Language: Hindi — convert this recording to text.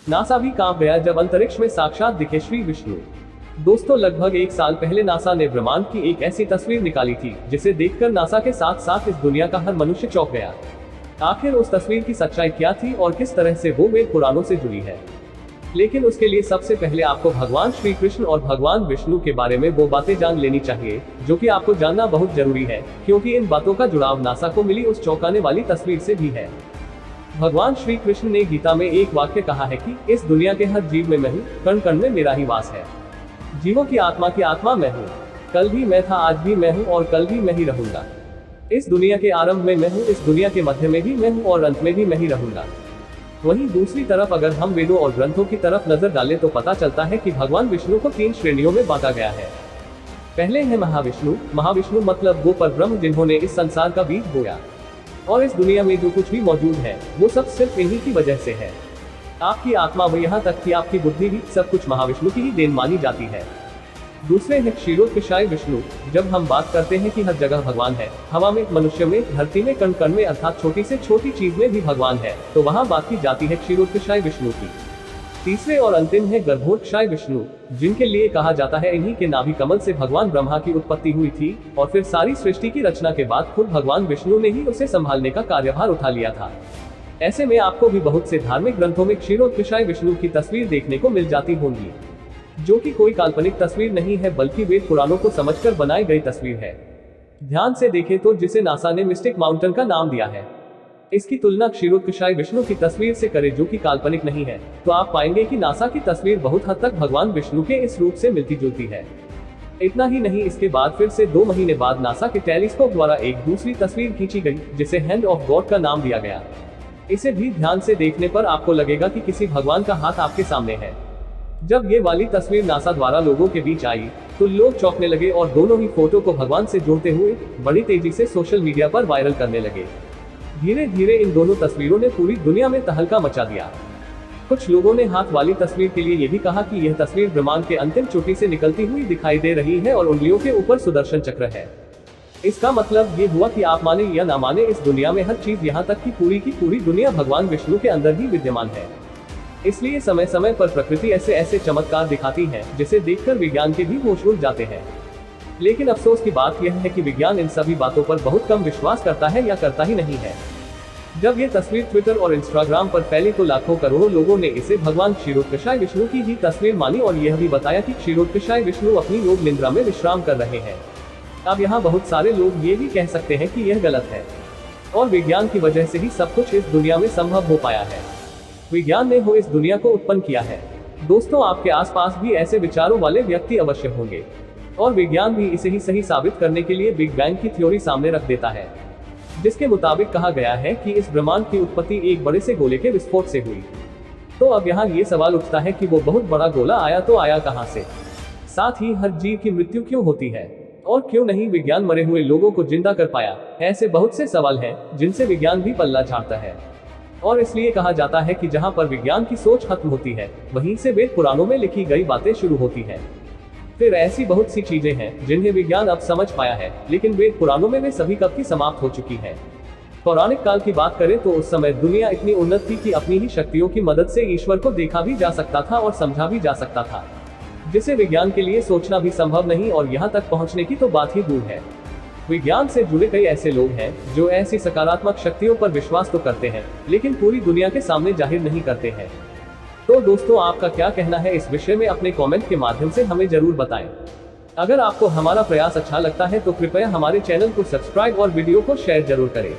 नासा भी कांप गया जब अंतरिक्ष में साक्षात दिखे श्री विष्णु। दोस्तों, लगभग 1 साल पहले नासा ने ब्रह्मांड की एक ऐसी तस्वीर निकाली थी जिसे देखकर नासा के साथ साथ इस दुनिया का हर मनुष्य चौंक गया। आखिर उस तस्वीर की सच्चाई क्या थी और किस तरह से वो वेद पुराणों से जुड़ी है। लेकिन उसके लिए सबसे पहले आपको भगवान श्री कृष्ण और भगवान विष्णु के बारे में वो बातें जान लेनी चाहिए जो कि आपको जानना बहुत जरूरी है, क्योंकि इन बातों का जुड़ाव नासा को मिली उस चौंकाने वाली तस्वीर से भी है। भगवान श्री कृष्ण ने गीता में एक वाक्य कहा है कि इस दुनिया के हर जीव में मैं हूँ, कण कण में मेरा ही वास है। जीवों की आत्मा मैं हूँ। कल भी मैं था, आज भी मैं हूँ और कल भी मैं ही रहूंगा। इस दुनिया के आरंभ में मैं हूँ, इस दुनिया के मध्य में भी मैं हूँ और अंत में भी मैं ही रहूंगा। वहीं दूसरी तरफ अगर हम वेदों और ग्रंथों की तरफ नजर डालें तो पता चलता है कि भगवान विष्णु को 3 श्रेणियों में बांटा गया है। पहले है महाविष्णु। महाविष्णु मतलब वो परब्रह्म जिन्होंने इस संसार का बीज बोया और इस दुनिया में जो कुछ भी मौजूद है वो सब सिर्फ इन्हीं की वजह से है। आपकी आत्मा व यहाँ तक कि आपकी बुद्धि भी सब कुछ महाविष्णु की ही देन मानी जाती है। दूसरे है क्षीरोत्कर्षाय विष्णु। जब हम बात करते हैं कि हर जगह भगवान है, हवा में, मनुष्य में, धरती में, कण कण में, अर्थात छोटी से छोटी चीज में भी भगवान है, तो वहाँ बात की जाती है क्षीरोत्कर्षाय विष्णु की। तीसरे और अंतिम है गर्भोत्कर्षाय विष्णु, जिनके लिए कहा जाता है इन्हीं के नाभि कमल से भगवान ब्रह्मा की उत्पत्ति हुई थी और फिर सारी सृष्टि की रचना के बाद खुद भगवान विष्णु ने ही उसे संभालने का कार्यभार उठा लिया था। ऐसे में आपको भी बहुत से धार्मिक ग्रंथों में क्षीरोत्कर्षाय विष्णु की तस्वीर देखने को मिल जाती होंगी, जो कि कोई काल्पनिक तस्वीर नहीं है बल्कि वेद पुराणों को समझकर बनाई गई तस्वीर है। ध्यान से देखें तो जिसे नासा ने मिस्टिक माउंटेन का नाम दिया है, इसकी तुलना क्षीरोत्कर्षाय विष्णु की तस्वीर से करें जो कि काल्पनिक नहीं है, तो आप पाएंगे कि नासा की तस्वीर बहुत हद तक भगवान विष्णु के इस रूप से मिलती जुलती है। इतना ही नहीं, इसके बाद फिर से 2 महीने बाद नासा के टेलीस्कोप द्वारा एक दूसरी तस्वीर खींची गई जिसे हैंड ऑफ गॉड का नाम दिया गया। इसे भी ध्यान से देखने पर आपको लगेगा कि किसी भगवान का हाथ आपके सामने है। जब ये वाली तस्वीर नासा द्वारा लोगों के बीच आई तो लोग चौंकने लगे और दोनों ही फोटो को भगवान से जोड़ते हुए बड़ी तेजी से सोशल मीडिया पर वायरल करने लगे। धीरे धीरे इन दोनों तस्वीरों ने पूरी दुनिया में तहलका मचा दिया। कुछ लोगों ने हाथ वाली तस्वीर के लिए ये भी कहा कि यह तस्वीर ब्रह्मांड के अंतिम चोटी से निकलती हुई दिखाई दे रही है और उंगलियों के ऊपर सुदर्शन चक्र है। इसका मतलब ये हुआ कि आप माने या ना माने, इस दुनिया में हर चीज, यहाँ तक कि पूरी दुनिया भगवान विष्णु के अंदर ही विद्यमान है। इसलिए समय समय पर प्रकृति ऐसे ऐसे चमत्कार दिखाती है जिसे देखकर विज्ञान के भी होश उड़ जाते हैं। लेकिन अफसोस की बात यह है कि विज्ञान इन सभी बातों पर बहुत कम विश्वास करता है या करता ही नहीं है। जब ये तस्वीर ट्विटर और इंस्टाग्राम पर फैली तो लाखों करोड़ों लोगों ने इसे भगवान क्षीरोत्कर्षाय विष्णु की ही तस्वीर मानी और यह भी बताया कि क्षीरोत्कर्षाय विष्णु अपनी योग निद्रा में विश्राम कर रहे हैं। अब यहाँ बहुत सारे लोग ये भी कह सकते हैं कि यह गलत है और विज्ञान की वजह से ही सब कुछ इस दुनिया में संभव हो पाया है। विज्ञान ने इस दुनिया को उत्पन्न किया है। दोस्तों, आपके आसपास भी ऐसे विचारों वाले व्यक्ति अवश्य होंगे और विज्ञान भी इसे ही सही साबित करने के लिए बिग बैंग की थ्योरी सामने रख देता है, जिसके मुताबिक कहा गया है कि इस ब्रह्मांड की उत्पत्ति एक बड़े से गोले के विस्फोट से हुई। तो अब यहाँ ये सवाल उठता है कि वो बहुत बड़ा गोला आया तो आया कहाँ से? साथ ही हर जीव की मृत्यु क्यों होती है और क्यों नहीं विज्ञान मरे हुए लोगों को जिंदा कर पाया? ऐसे बहुत से सवाल हैं जिनसे विज्ञान भी पल्ला झाड़ता है और इसलिए कहा जाता है कि जहाँ पर विज्ञान की सोच खत्म होती है वहीं से वेद पुराणों में लिखी गई बातें शुरू होती हैं। फिर ऐसी बहुत सी चीजें हैं जिन्हें विज्ञान अब समझ पाया है, लेकिन वेद पुराणों में वे सभी कब की समाप्त हो चुकी है। पौराणिक काल की बात करें तो उस समय दुनिया इतनी उन्नत थी कि अपनी ही शक्तियों की मदद से ईश्वर को देखा भी जा सकता था और समझा भी जा सकता था, जिसे विज्ञान के लिए सोचना भी संभव नहीं और यहाँ तक पहुँचने की तो बात ही दूर है। विज्ञान से जुड़े कई ऐसे लोग हैं जो ऐसी सकारात्मक शक्तियों पर विश्वास तो करते हैं लेकिन पूरी दुनिया के सामने जाहिर नहीं करते हैं। तो दोस्तों, आपका क्या कहना है इस विषय में? अपने कमेंट के माध्यम से हमें जरूर बताएं। अगर आपको हमारा प्रयास अच्छा लगता है तो कृपया हमारे चैनल को सब्सक्राइब और वीडियो को शेयर जरूर करें।